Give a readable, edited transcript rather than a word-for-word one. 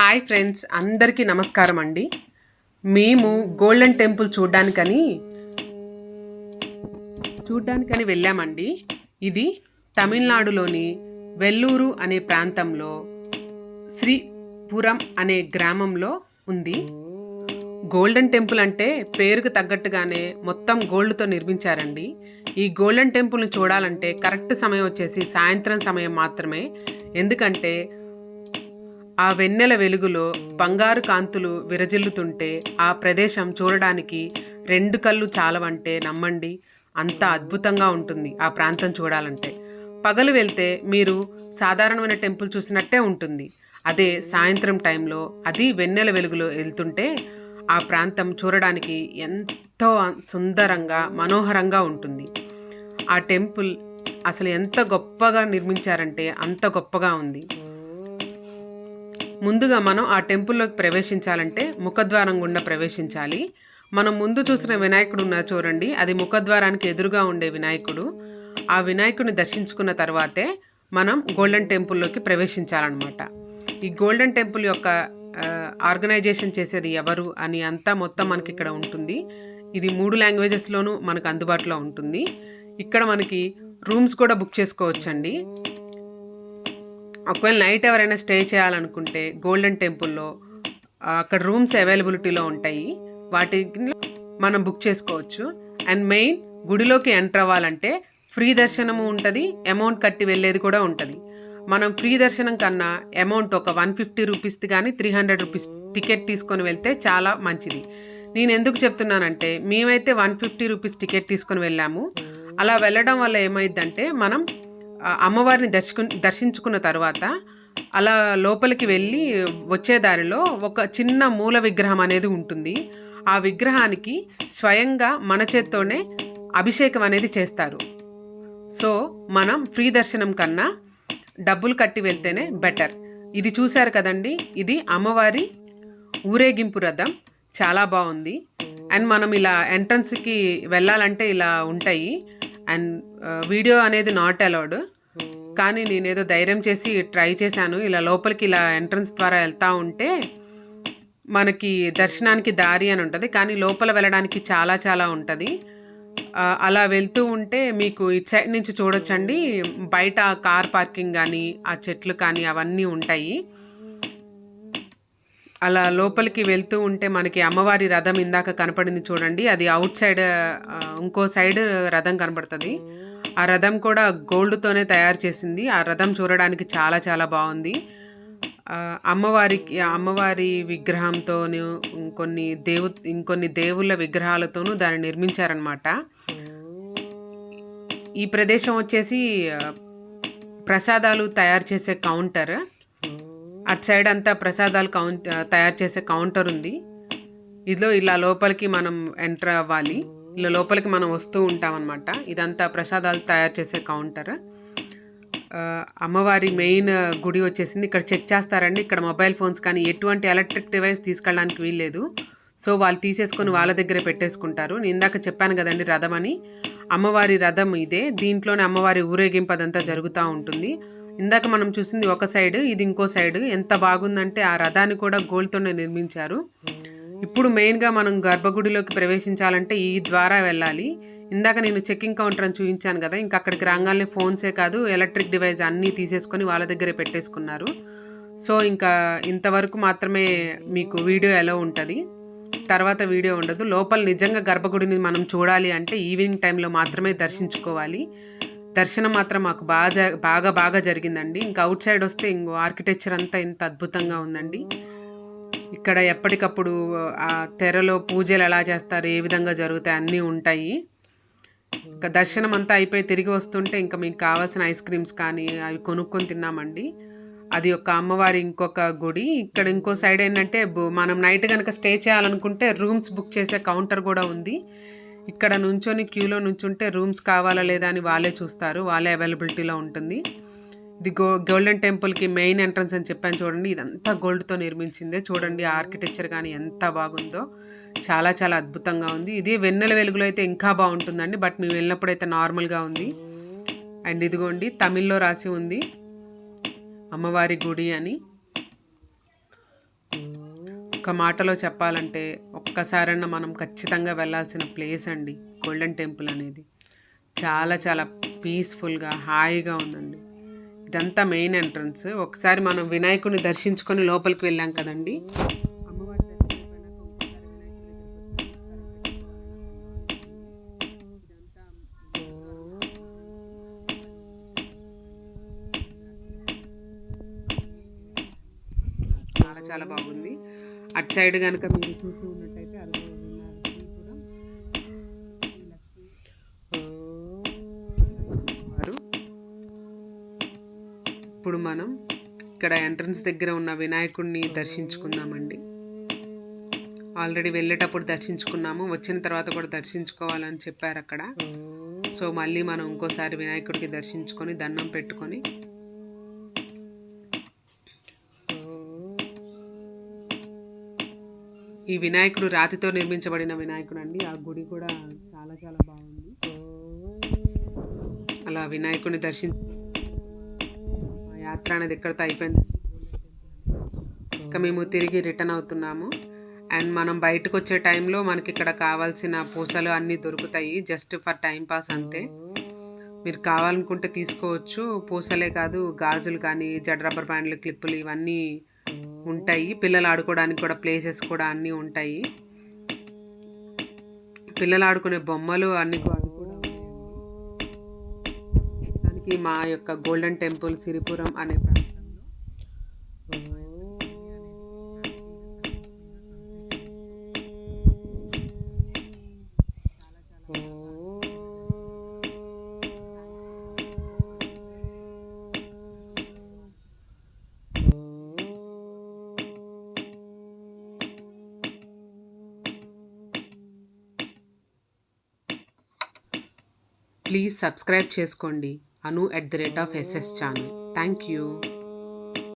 Hi friends, అందరికీ నమస్కారం అండి. మేము గోల్డెన్ టెంపుల్ చూడ్డానికని వెళ్ళామండి. ఇది తమిళనాడులోని వెల్లూరు అనే ప్రాంతంలో శ్రీపురం అనే గ్రామంలో ఉంది. గోల్డెన్ టెంపుల్ అంటే పేరుకు తగ్గట్టుగానే మొత్తం గోల్డ్తో నిర్మించారండి. ఈ గోల్డెన్ టెంపుల్ని చూడాలంటే కరెక్ట్ సమయం వచ్చేసి సాయంత్రం సమయం మాత్రమే. ఎందుకంటే ఆ వెన్నెల వెలుగులో బంగారు కాంతులు విరజిల్లుతుంటే ఆ ప్రదేశం చూడడానికి 2 కళ్ళు చాలవంటే నమ్మండి, అంత అద్భుతంగా ఉంటుంది ఆ ప్రాంతం చూడాలంటే. పగలు వెళ్తే మీరు సాధారణమైన టెంపుల్ చూసినట్టే ఉంటుంది. అదే సాయంత్రం టైంలో అది వెన్నెల వెలుగులో వెళ్తుంటే ఆ ప్రాంతం చూడడానికి ఎంతో సుందరంగా మనోహరంగా ఉంటుంది. ఆ టెంపుల్ అసలు ఎంత గొప్పగా నిర్మించారంటే అంత గొప్పగా ఉంది. ముందుగా మనం ఆ టెంపుల్లోకి ప్రవేశించాలంటే ముఖద్వారం గుండా ప్రవేశించాలి. మనం ముందు చూసిన వినాయకుడు ఉన్నారు చూడండి, అది ముఖద్వారానికి ఎదురుగా ఉండే వినాయకుడు. ఆ వినాయకుడిని దర్శించుకున్న తర్వాతే మనం గోల్డెన్ టెంపుల్లోకి ప్రవేశించాలన్నమాట. ఈ గోల్డెన్ టెంపుల్ యొక్క ఆర్గనైజేషన్ చేసేది ఎవరు అని అంతా మొత్తం మనకి ఇక్కడ ఉంటుంది. ఇది 3 లాంగ్వేజెస్లోనూ మనకు అందుబాటులో ఉంటుంది. ఇక్కడ మనకి రూమ్స్ కూడా బుక్ చేసుకోవచ్చండి. ఒకవేళ నైట్ ఎవరైనా స్టే చేయాలనుకుంటే గోల్డెన్ టెంపుల్లో అక్కడ రూమ్స్ అవైలబిలిటీలో ఉంటాయి, వాటిని మనం బుక్ చేసుకోవచ్చు. అండ్ మెయిన్ గుడిలోకి ఎంటర్ అవ్వాలంటే ఫ్రీ దర్శనము ఉంటుంది, అమౌంట్ కట్టి వెళ్ళేది కూడా ఉంటుంది. మనం ఫ్రీ దర్శనం కన్నా అమౌంట్ ఒక 150 రూపీస్ది కానీ 300 రూపీస్ టికెట్ తీసుకొని వెళ్తే చాలా మంచిది. నేను ఎందుకు చెప్తున్నానంటే మేమైతే 150 రూపీస్ టికెట్ తీసుకొని వెళ్ళాము. అలా వెళ్ళడం వల్ల ఏమైందంటే మనం అమ్మవారిని దర్శించుకున్న తర్వాత అలా లోపలికి వెళ్ళి వచ్చే దారిలో ఒక చిన్న మూల విగ్రహం అనేది ఉంటుంది. ఆ విగ్రహానికి స్వయంగా మన చేత్తోనే అభిషేకం అనేది చేస్తారు. సో మనం ఫ్రీ దర్శనం కన్నా డబ్బులు కట్టి వెళ్తేనే బెటర్. ఇది చూశారు కదండి, ఇది అమ్మవారి ఊరేగింపు రథం, చాలా బాగుంది. అండ్ మనం ఇలా ఎంట్రన్స్కి వెళ్ళాలంటే ఇలా ఉంటాయి. అండ్ వీడియో అనేది నాట్ అలౌడ్, కానీ నేనేదో ధైర్యం చేసి ట్రై చేశాను. ఇలా లోపలికి ఇలా ఎంట్రన్స్ ద్వారా వెళ్తూ ఉంటే మనకి దర్శనానికి దారి అని ఉంటుంది, కానీ లోపల వెళ్ళడానికి చాలా చాలా ఉంటుంది. అలా వెళ్తూ ఉంటే మీకు ఇటు సైడ్ నుంచి చూడొచ్చండి, బయట కార్ పార్కింగ్ కానీ ఆ చెట్లు కానీ అవన్నీ ఉంటాయి. అలా లోపలికి వెళ్తూ ఉంటే మనకి అమ్మవారి రథం ఇందాక కనపడింది చూడండి, అది అవుట్ సైడ్ ఇంకో సైడ్ రథం కనపడుతుంది. ఆ రథం కూడా గోల్డ్తోనే తయారు చేసింది. ఆ రథం చూడడానికి చాలా చాలా బాగుంది. అమ్మవారి విగ్రహంతోనూ ఇంకొన్ని దేవుళ్ళ విగ్రహాలతోనూ దాన్ని నిర్మించారనమాట. ఈ ప్రదేశం వచ్చేసి ప్రసాదాలు తయారు చేసే కౌంటర్. అటు సైడ్ అంతా ప్రసాదాలు తయారు చేసే కౌంటర్ ఉంది. ఇదిలో ఇలా లోపలికి మనం ఎంటర్ అవ్వాలి, ఇలా లోపలికి మనం వస్తూ ఉంటామన్నమాట. ఇదంతా ప్రసాదాలు తయారు చేసే కౌంటర్. అమ్మవారి మెయిన్ గుడి వచ్చేసింది. ఇక్కడ చెక్ చేస్తారండి, ఇక్కడ మొబైల్ ఫోన్స్ కానీ ఎటువంటి ఎలక్ట్రిక్ డివైస్ తీసుకెళ్ళడానికి వీల్లేదు. సో వాళ్ళు తీసేసుకొని వాళ్ళ దగ్గరే పెట్టేసుకుంటారు. నేను ఇందాక చెప్పాను కదండి రథం అని, అమ్మవారి రథం ఇదే. దీంట్లోనే అమ్మవారి ఊరేగింపు అదంతా జరుగుతూ ఉంటుంది. ఇందాక మనం చూసింది ఒక సైడ్, ఇది ఇంకో సైడ్. ఎంత బాగుందంటే ఆ రథాన్ని కూడా గోల్డ్తోనే నిర్మించారు. ఇప్పుడు మెయిన్గా మనం గర్భగుడిలోకి ప్రవేశించాలంటే ఈ ద్వారా వెళ్ళాలి. ఇందాక నేను చెకింగ్ కౌంటర్ అని చూపించాను కదా, ఇంకా అక్కడికి రాగానే ఫోన్సే కాదు ఎలక్ట్రిక్ డివైస్ అన్నీ తీసేసుకొని వాళ్ళ దగ్గరే పెట్టేసుకున్నారు. సో ఇంకా ఇంతవరకు మాత్రమే మీకు వీడియో ఎలా ఉంటుంది, తర్వాత వీడియో ఉండదు. లోపల నిజంగా గర్భగుడిని మనం చూడాలి అంటే ఈవినింగ్ టైంలో మాత్రమే దర్శించుకోవాలి. దర్శనం మాత్రం మాకు బాగా జరిగిందండి. ఇంకా అవుట్ సైడ్ వస్తే ఇంకో ఆర్కిటెక్చర్ అంతా ఇంత అద్భుతంగా ఉందండి. ఇక్కడ ఎప్పటికప్పుడు ఆ తెరలో పూజలు ఎలా చేస్తారు, ఏ విధంగా జరుగుతాయి అన్నీ ఉంటాయి. ఇంకా దర్శనం అంతా అయిపోయి తిరిగి వస్తుంటే ఇంకా మీకు కావాల్సిన ఐస్ క్రీమ్స్ కానీ అవి కొనుక్కొని తిన్నామండి. అది ఒక అమ్మవారి ఇంకొక గుడి. ఇక్కడ ఇంకో సైడ్ ఏంటంటే మనం నైట్ కనుక స్టే చేయాలనుకుంటే రూమ్స్ బుక్ చేసే కౌంటర్ కూడా ఉంది. ఇక్కడ నుంచొని క్యూలో నుంచుంటే రూమ్స్ కావాలా లేదా అని వాళ్ళే చూస్తారు, వాళ్ళే అవైలబిలిటీలో ఉంటుంది. ఇది గోల్డెన్ టెంపుల్కి మెయిన్ ఎంట్రన్స్ అని చెప్పాను చూడండి, ఇదంతా గోల్డ్తో నిర్మించిందే. చూడండి ఆర్కిటెక్చర్ కానీ ఎంత బాగుందో, చాలా చాలా అద్భుతంగా ఉంది. ఇది వెన్నెల వెలుగులో అయితే ఇంకా బాగుంటుందండి, బట్ మేము వెళ్ళినప్పుడైతే నార్మల్గా ఉంది. అండ్ ఇదిగోండి తమిళ్లో రాసి ఉంది అమ్మవారి గుడి అని. ఒక్క మాటలో చెప్పాలంటే ఒక్కసారన్నా మనం ఖచ్చితంగా వెళ్ళాల్సిన ప్లేస్ అండి గోల్డెన్ టెంపుల్ అనేది. చాలా చాలా పీస్ఫుల్గా హాయిగా ఉందండి. ఇదంతా మెయిన్ ఎంట్రన్స్. ఒకసారి మనం వినాయకుడిని దర్శించుకొని లోపలికి వెళ్ళాం కదండి, అమ్మవారి దర్శనం అయిపోయినాక ఇంకోసారి వినాయకుడి దగ్గరికి చాలా చాలా బాగుంది. అటు సైడ్ కనుక మీరు చూసి ఉన్నట్టయితే అది ఇప్పుడు మనం ఇక్కడ ఎంట్రన్స్ దగ్గర ఉన్న వినాయకుడిని దర్శించుకుందామండి. ఆల్రెడీ వెళ్ళేటప్పుడు దర్శించుకున్నాము, వచ్చిన తర్వాత కూడా దర్శించుకోవాలని చెప్పారు అక్కడ. సో మళ్ళీ మనం ఇంకోసారి వినాయకుడికి దర్శించుకొని దండం పెట్టుకొని ఈ వినాయకుడు రాతితో నిర్మించబడిన వినాయకుడు అండి. ఆ గుడి కూడా చాలా చాలా బాగుంది. అలా వినాయకుడిని యాత్ర అనేది ఎక్కడితో అయిపోయింది. ఇంకా మేము తిరిగి రిటర్న్ అవుతున్నాము. అండ్ మనం బయటకు వచ్చే టైంలో మనకి ఇక్కడ కావాల్సిన పూసలు అన్నీ దొరుకుతాయి, జస్ట్ ఫర్ టైం పాస్ అంతే. మీరు కావాలనుకుంటే తీసుకోవచ్చు. పూసలే కాదు, గాజులు కానీ, జడ్ రబ్బర్ బ్యాండ్లు, క్లిప్పులు ఇవన్నీ ఉంటాయి. పిల్లలు ఆడుకోవడానికి కూడా ప్లేసెస్ కూడా అన్నీ ఉంటాయి. పిల్లలు ఆడుకునే బొమ్మలు అన్నీ కూడా దానికి మా యొక్క గోల్డెన్ టెంపుల్ సిరిపురం అనే ప్రాంతంలో ప్లీజ్ సబ్స్క్రైబ్ చేసుకోండి అను@SS ఛానల్. Thank you.